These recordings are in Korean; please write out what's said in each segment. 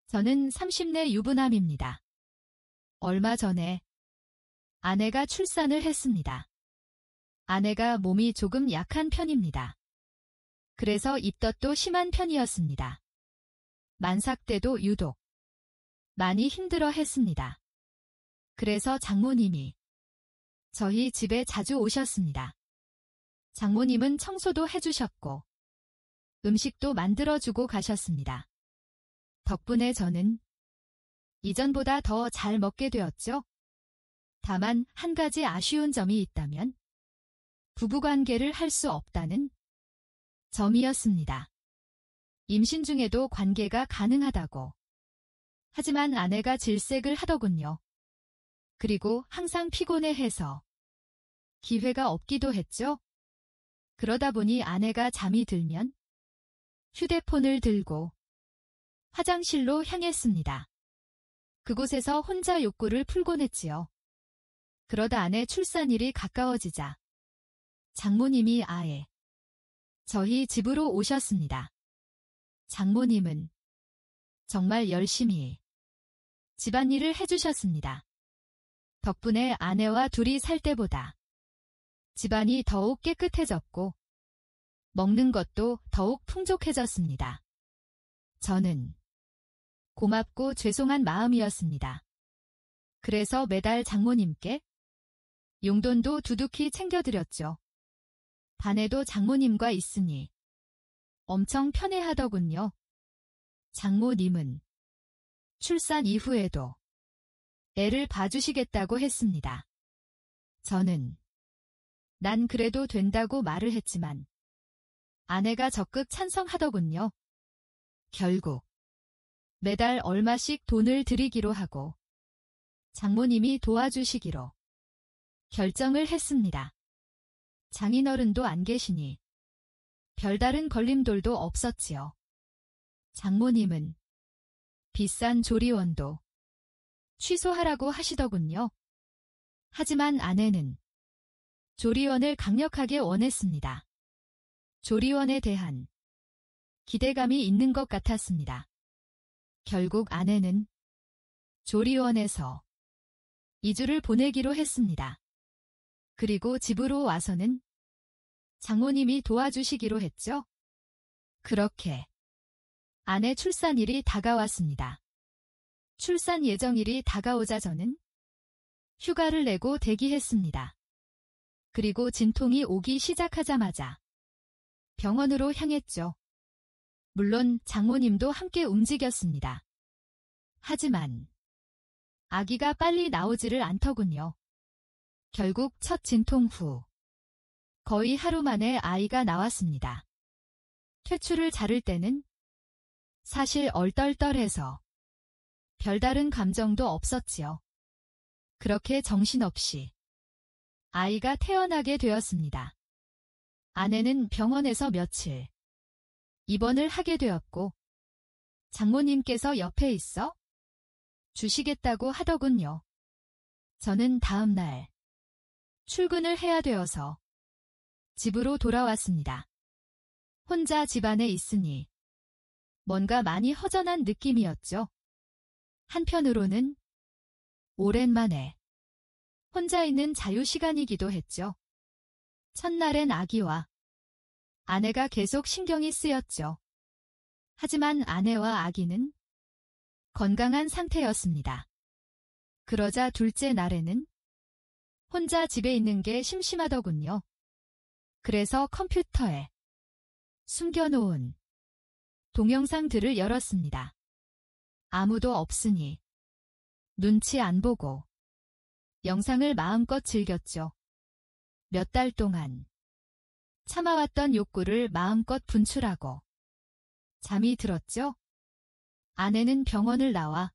저는 30대 유부남입니다. 얼마 전에 아내가 출산을 했습니다. 아내가 몸이 조금 약한 편입니다. 그래서 입덧도 심한 편이었습니다. 만삭 때도 유독 많이 힘들어 했습니다. 그래서 장모님이 저희 집에 자주 오셨습니다. 장모님은 청소도 해주셨고 음식도 만들어주고 가셨습니다. 덕분에 저는 이전보다 더 잘 먹게 되었죠. 다만 한 가지 아쉬운 점이 있다면 부부관계를 할 수 없다는 점이었습니다. 임신 중에도 관계가 가능하다고. 하지만 아내가 질색을 하더군요. 그리고 항상 피곤해해서 기회가 없기도 했죠. 그러다 보니 아내가 잠이 들면 휴대폰을 들고 화장실로 향했습니다. 그곳에서 혼자 욕구를 풀곤 했지요. 그러다 아내 출산일이 가까워지자 장모님이 아예 저희 집으로 오셨습니다. 장모님은 정말 열심히 집안일을 해주셨습니다. 덕분에 아내와 둘이 살 때보다 집안이 더욱 깨끗해졌고 먹는 것도 더욱 풍족해졌습니다. 저는 고맙고 죄송한 마음이었습니다. 그래서 매달 장모님께 용돈도 두둑히 챙겨드렸죠. 반에도 장모님과 있으니 엄청 편해하더군요. 장모님은 출산 이후에도 애를 봐주시겠다고 했습니다. 저는 난 그래도 된다고 말을 했지만 아내가 적극 찬성하더군요. 결국 매달 얼마씩 돈을 드리기로 하고 장모님이 도와주시기로 결정을 했습니다. 장인어른도 안 계시니 별다른 걸림돌도 없었지요. 장모님은 비싼 조리원도 취소하라고 하시더군요. 하지만 아내는 조리원을 강력하게 원했습니다. 조리원에 대한 기대감이 있는 것 같았습니다. 결국 아내는 조리원에서 2주를 보내기로 했습니다. 그리고 집으로 와서는 장모님이 도와주시기로 했죠. 그렇게 아내 출산일이 다가왔습니다. 출산 예정일이 다가오자 저는 휴가를 내고 대기했습니다. 그리고 진통이 오기 시작하자마자 병원으로 향했죠. 물론 장모님도 함께 움직였습니다. 하지만 아기가 빨리 나오지를 않더군요. 결국 첫 진통 후 거의 하루 만에 아이가 나왔습니다. 퇴출을 자를 때는 사실 얼떨떨해서 별다른 감정도 없었지요. 그렇게 정신없이 아이가 태어나게 되었습니다. 아내는 병원에서 며칠 입원을 하게 되었고 장모님께서 옆에 있어 주시겠다고 하더군요. 저는 다음 날 출근을 해야 되어서 집으로 돌아왔습니다. 혼자 집안에 있으니 뭔가 많이 허전한 느낌이었죠. 한편으로는 오랜만에 혼자 있는 자유시간이기도 했죠. 첫날엔 아기와 아내가 계속 신경이 쓰였죠. 하지만 아내와 아기는 건강한 상태였습니다. 그러자 둘째 날에는 혼자 집에 있는 게 심심하더군요. 그래서 컴퓨터에 숨겨놓은 동영상들을 열었습니다. 아무도 없으니 눈치 안 보고 영상을 마음껏 즐겼죠. 몇 달 동안 참아왔던 욕구를 마음껏 분출하고 잠이 들었죠. 아내는 병원을 나와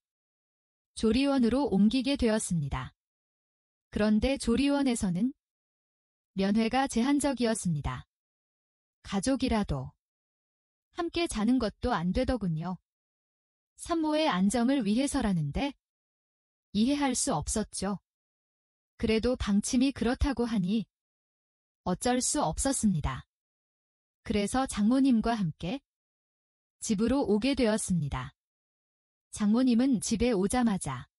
조리원으로 옮기게 되었습니다. 그런데 조리원에서는 면회가 제한적이었습니다. 가족이라도 함께 자는 것도 안 되더군요. 산모의 안정을 위해서라는데 이해할 수 없었죠. 그래도 방침이 그렇다고 하니 어쩔 수 없었습니다. 그래서 장모님과 함께 집으로 오게 되었습니다. 장모님은 집에 오자마자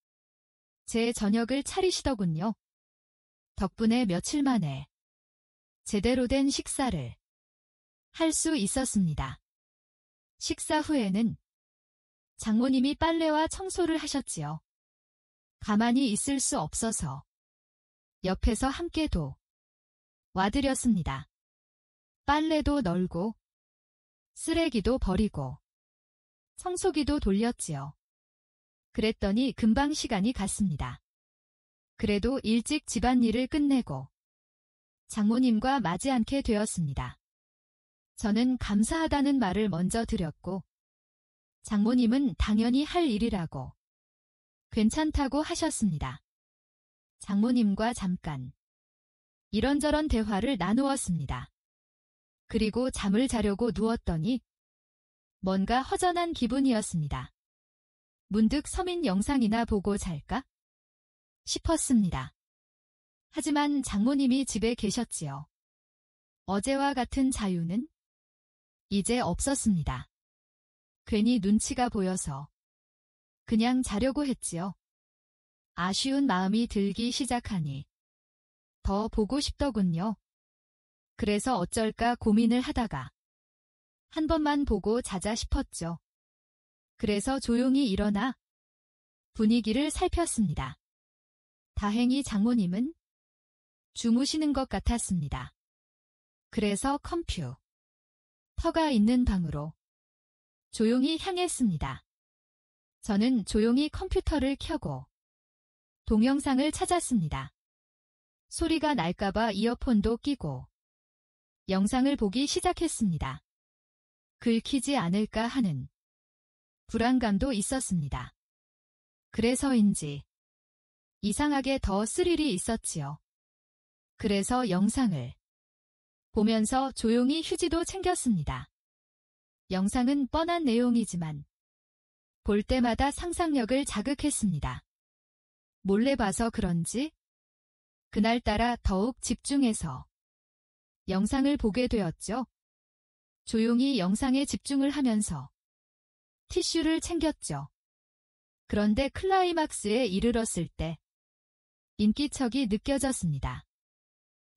제 저녁을 차리시더군요. 덕분에 며칠 만에 제대로 된 식사를 할 수 있었습니다. 식사 후에는 장모님이 빨래와 청소를 하셨지요. 가만히 있을 수 없어서 옆에서 함께 와드렸습니다. 빨래도 널고 쓰레기도 버리고 청소기도 돌렸지요. 그랬더니 금방 시간이 갔습니다. 그래도 일찍 집안일을 끝내고 장모님과 맞이 않게 되었습니다. 저는 감사하다는 말을 먼저 드렸고 장모님은 당연히 할 일이라고 괜찮다고 하셨습니다. 장모님과 잠깐 이런저런 대화를 나누었습니다. 그리고 잠을 자려고 누웠더니 뭔가 허전한 기분이었습니다. 문득 서민 영상이나 보고 잘까 싶었습니다. 하지만 장모님이 집에 계셨지요. 어제와 같은 자유는 이제 없었습니다. 괜히 눈치가 보여서 그냥 자려고 했지요. 아쉬운 마음이 들기 시작하니 더 보고 싶더군요. 그래서 어쩔까 고민을 하다가 한 번만 보고 자자 싶었죠. 그래서 조용히 일어나 분위기를 살폈습니다. 다행히 장모님은 주무시는 것 같았습니다. 그래서 컴퓨터가 있는 방으로 조용히 향했습니다. 저는 조용히 컴퓨터를 켜고 동영상을 찾았습니다. 소리가 날까봐 이어폰도 끼고 영상을 보기 시작했습니다. 긁히지 않을까 하는 불안감도 있었습니다. 그래서인지 이상하게 더 스릴이 있었지요. 그래서 영상을 보면서 조용히 휴지도 챙겼습니다. 영상은 뻔한 내용이지만 볼 때마다 상상력을 자극했습니다. 몰래 봐서 그런지 그날따라 더욱 집중해서 영상을 보게 되었죠. 조용히 영상에 집중을 하면서 티슈를 챙겼죠. 그런데 클라이막스에 이르렀을 때 인기척이 느껴졌습니다.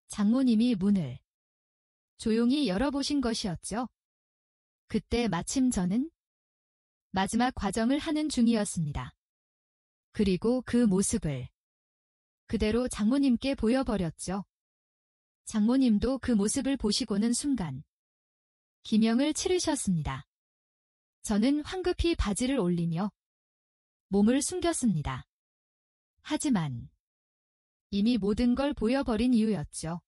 장모님이 문을 조용히 열어보신 것이었죠. 그때 마침 저는 마지막 과정을 하는 중이었습니다. 그리고 그 모습을 그대로 장모님께 보여버렸죠. 장모님도 그 모습을 보시고는 순간 기명을 치르셨습니다. 저는 황급히 바지를 올리며 몸을 숨겼습니다. 하지만 이미 모든 걸 보여버린 이유였죠.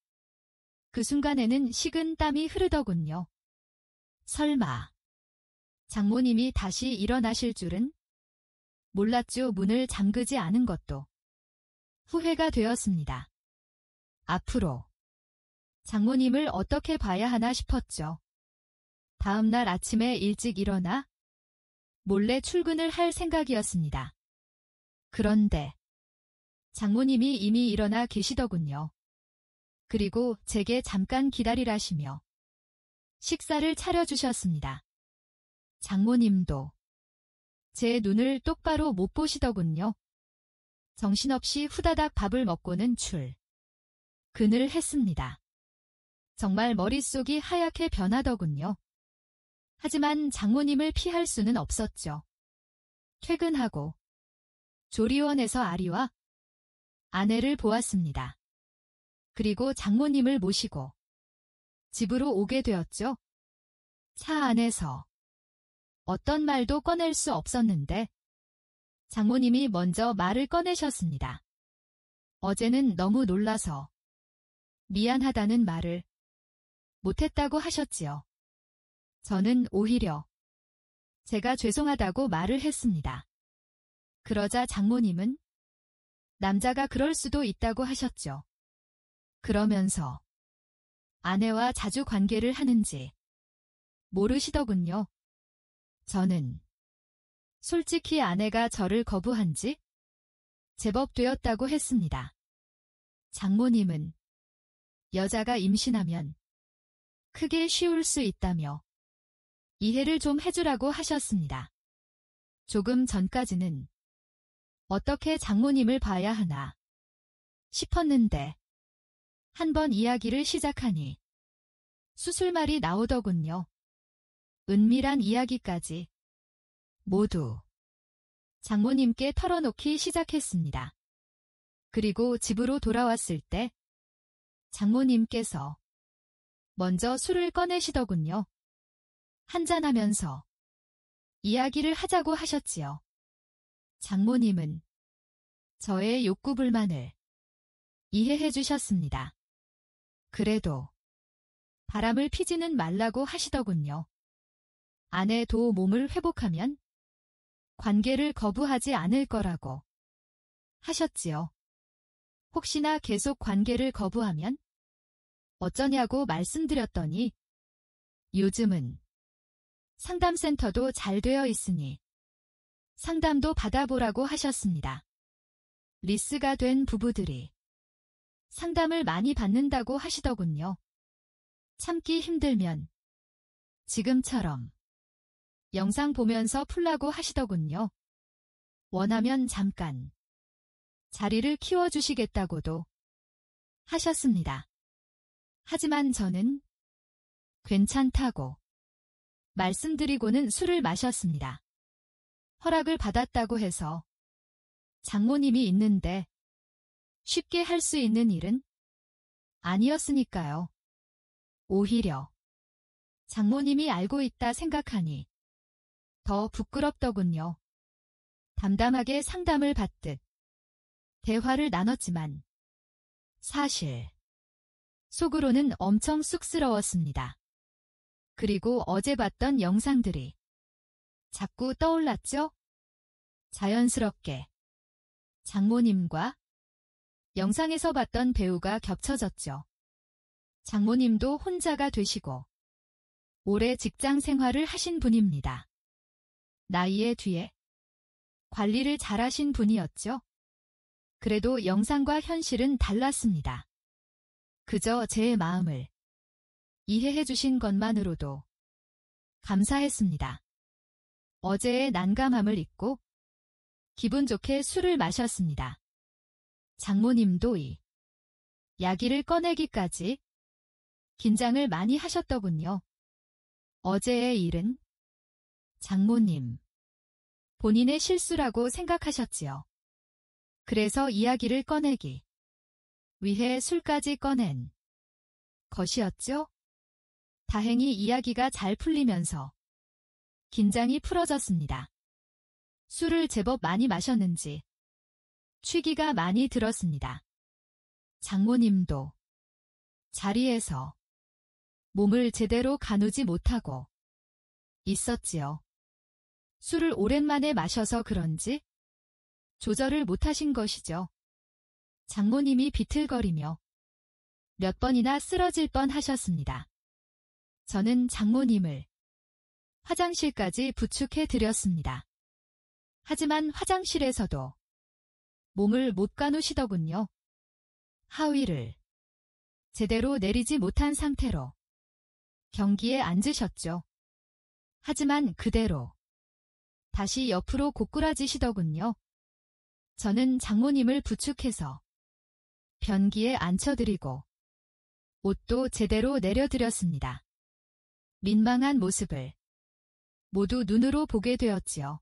그 순간에는 식은 땀이 흐르더군요. 설마 장모님이 다시 일어나실 줄은 몰랐죠. 문을 잠그지 않은 것도 후회가 되었습니다. 앞으로 장모님을 어떻게 봐야 하나 싶었죠. 다음 날 아침에 일찍 일어나 몰래 출근을 할 생각이었습니다. 그런데 장모님이 이미 일어나 계시더군요. 그리고 제게 잠깐 기다리라시며 식사를 차려주셨습니다. 장모님도 제 눈을 똑바로 못 보시더군요. 정신없이 후다닥 밥을 먹고는 출근을 했습니다. 정말 머릿속이 하얗게 변하더군요. 하지만 장모님을 피할 수는 없었죠. 퇴근하고 조리원에서 아리와 아내를 보았습니다. 그리고 장모님을 모시고 집으로 오게 되었죠. 차 안에서 어떤 말도 꺼낼 수 없었는데 장모님이 먼저 말을 꺼내셨습니다. 어제는 너무 놀라서 미안하다는 말을 못했다고 하셨지요. 저는 오히려 제가 죄송하다고 말을 했습니다. 그러자 장모님은 남자가 그럴 수도 있다고 하셨죠. 그러면서 아내와 자주 관계를 하는지 모르시더군요. 저는 솔직히 아내가 저를 거부한 지 제법 되었다고 했습니다. 장모님은 여자가 임신하면 크게 쉬울 수 있다며 이해를 좀 해주라고 하셨습니다. 조금 전까지는 어떻게 장모님을 봐야 하나 싶었는데 한번 이야기를 시작하니 수술말이 나오더군요. 은밀한 이야기까지 모두 장모님께 털어놓기 시작했습니다. 그리고 집으로 돌아왔을 때 장모님께서 먼저 술을 꺼내시더군요. 한잔하면서 이야기를 하자고 하셨지요. 장모님은 저의 욕구불만을 이해해 주셨습니다. 그래도 바람을 피지는 말라고 하시더군요. 아내도 몸을 회복하면 관계를 거부하지 않을 거라고 하셨지요. 혹시나 계속 관계를 거부하면 어쩌냐고 말씀드렸더니 요즘은 상담센터도 잘 되어 있으니 상담도 받아보라고 하셨습니다. 리스가 된 부부들이 상담을 많이 받는다고 하시더군요. 참기 힘들면 지금처럼 영상 보면서 풀라고 하시더군요. 원하면 잠깐 자리를 키워주시겠다고도 하셨습니다. 하지만 저는 괜찮다고 말씀드리고는 술을 마셨습니다. 허락을 받았다고 해서 장모님이 있는데 쉽게 할 수 있는 일은 아니었으니까요. 오히려 장모님이 알고 있다 생각하니 더 부끄럽더군요. 담담하게 상담을 받듯 대화를 나눴지만 사실 속으로는 엄청 쑥스러웠습니다. 그리고 어제 봤던 영상들이 자꾸 떠올랐죠? 자연스럽게 장모님과 영상에서 봤던 배우가 겹쳐졌죠. 장모님도 혼자가 되시고 오래 직장 생활을 하신 분입니다. 나이에 뒤에 관리를 잘하신 분이었죠. 그래도 영상과 현실은 달랐습니다. 그저 제 마음을 이해해 주신 것만으로도 감사했습니다. 어제의 난감함을 잊고 기분 좋게 술을 마셨습니다. 장모님도 이 이야기를 꺼내기까지 긴장을 많이 하셨더군요. 어제의 일은 장모님 본인의 실수라고 생각하셨지요. 그래서 이야기를 꺼내기 위해 술까지 꺼낸 것이었죠. 다행히 이야기가 잘 풀리면서 긴장이 풀어졌습니다. 술을 제법 많이 마셨는지 취기가 많이 들었습니다. 장모님도 자리에서 몸을 제대로 가누지 못하고 있었지요. 술을 오랜만에 마셔서 그런지 조절을 못하신 것이죠. 장모님이 비틀거리며 몇 번이나 쓰러질 뻔 하셨습니다. 저는 장모님을 화장실까지 부축해 드렸습니다. 하지만 화장실에서도 몸을 못 가누시더군요. 하위를 제대로 내리지 못한 상태로 경기에 앉으셨죠. 하지만 그대로 다시 옆으로 고꾸라지시더군요. 저는 장모님을 부축해서 변기에 앉혀드리고 옷도 제대로 내려드렸습니다. 민망한 모습을 모두 눈으로 보게 되었지요.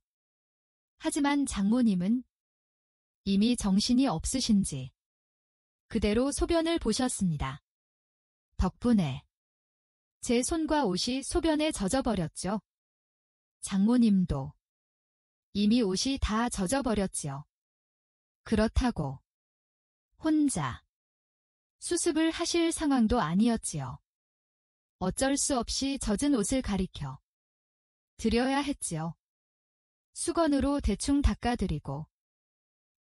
하지만 장모님은 이미 정신이 없으신지 그대로 소변을 보셨습니다. 덕분에 제 손과 옷이 소변에 젖어버렸죠. 장모님도 이미 옷이 다 젖어버렸지요. 그렇다고 혼자 수습을 하실 상황도 아니었지요. 어쩔 수 없이 젖은 옷을 가리켜 드려야 했지요. 수건으로 대충 닦아드리고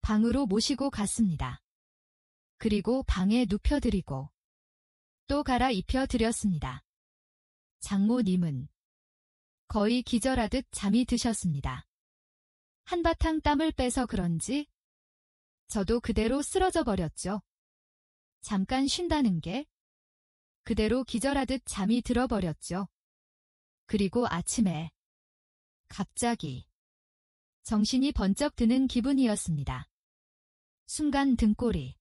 방으로 모시고 갔습니다. 그리고 방에 눕혀드리고 또 갈아입혀 드렸습니다. 장모님은 거의 기절하듯 잠이 드셨습니다. 한바탕 땀을 빼서 그런지 저도 그대로 쓰러져 버렸죠. 잠깐 쉰다는 게 그대로 기절하듯 잠이 들어버렸죠. 그리고 아침에 갑자기 정신이 번쩍 드는 기분이었습니다. 순간 등골이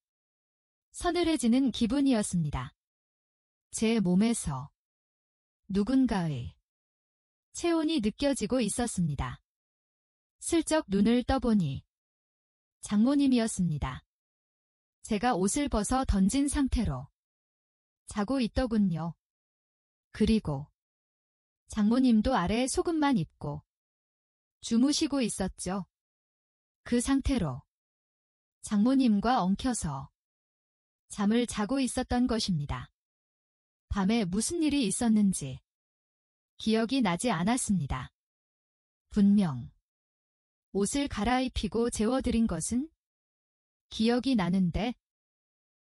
서늘해지는 기분이었습니다. 제 몸에서 누군가의 체온이 느껴지고 있었습니다. 슬쩍 눈을 떠보니 장모님이었습니다. 제가 옷을 벗어 던진 상태로 자고 있더군요. 그리고 장모님도 아래 속옷만 입고 주무시고 있었죠. 그 상태로 장모님과 엉켜서 잠을 자고 있었던 것입니다. 밤에 무슨 일이 있었는지 기억이 나지 않았습니다. 분명 옷을 갈아입히고 재워드린 것은 기억이 나는데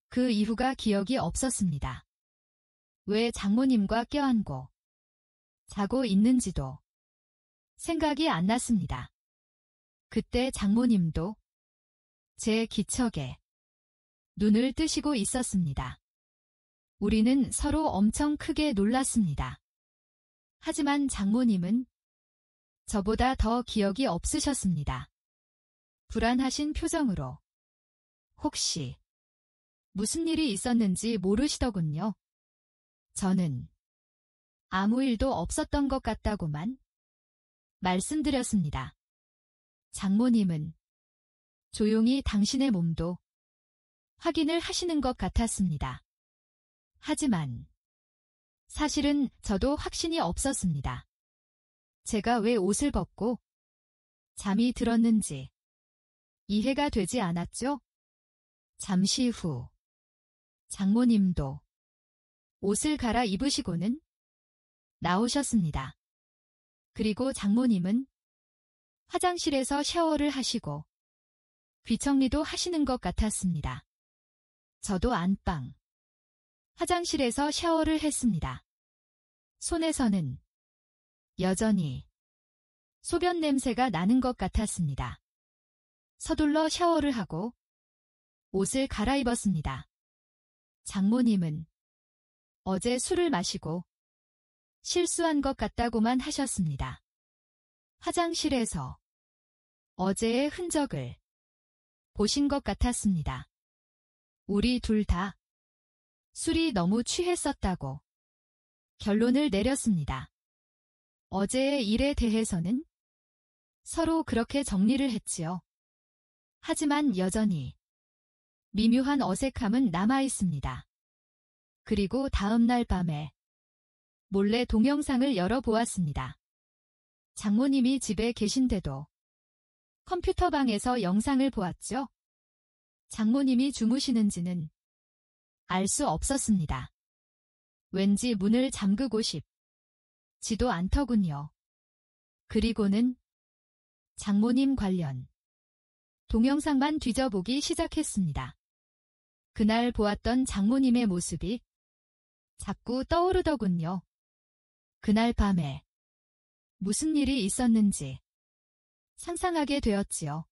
그 이후가 기억이 없었습니다. 왜 장모님과 껴안고 자고 있는지도 생각이 안 났습니다. 그때 장모님도 제 기척에 눈을 뜨시고 있었습니다. 우리는 서로 엄청 크게 놀랐습니다. 하지만 장모님은 저보다 더 기억이 없으셨습니다. 불안하신 표정으로 혹시 무슨 일이 있었는지 모르시더군요. 저는 아무 일도 없었던 것 같다고만 말씀드렸습니다. 장모님은 조용히 당신의 몸도 확인을 하시는 것 같았습니다. 하지만 사실은 저도 확신이 없었습니다. 제가 왜 옷을 벗고 잠이 들었는지 이해가 되지 않았죠? 잠시 후 장모님도 옷을 갈아입으시고는 나오셨습니다. 그리고 장모님은 화장실에서 샤워를 하시고 귀청리도 하시는 것 같았습니다. 저도 안방 화장실에서 샤워를 했습니다. 손에서는 여전히 소변 냄새가 나는 것 같았습니다. 서둘러 샤워를 하고 옷을 갈아입었습니다. 장모님은 어제 술을 마시고 실수한 것 같다고만 하셨습니다. 화장실에서 어제의 흔적을 보신 것 같았습니다. 우리 둘 다 술이 너무 취했었다고 결론을 내렸습니다. 어제의 일에 대해서는 서로 그렇게 정리를 했지요. 하지만 여전히 미묘한 어색함은 남아 있습니다. 그리고 다음 날 밤에 몰래 동영상을 열어보았습니다. 장모님이 집에 계신데도 컴퓨터방에서 영상을 보았죠. 장모님이 주무시는지는 알 수 없었습니다. 왠지 문을 잠그고 싶지도 않더군요. 그리고는 장모님 관련 동영상만 뒤져보기 시작했습니다. 그날 보았던 장모님의 모습이 자꾸 떠오르더군요. 그날 밤에 무슨 일이 있었는지 상상하게 되었지요.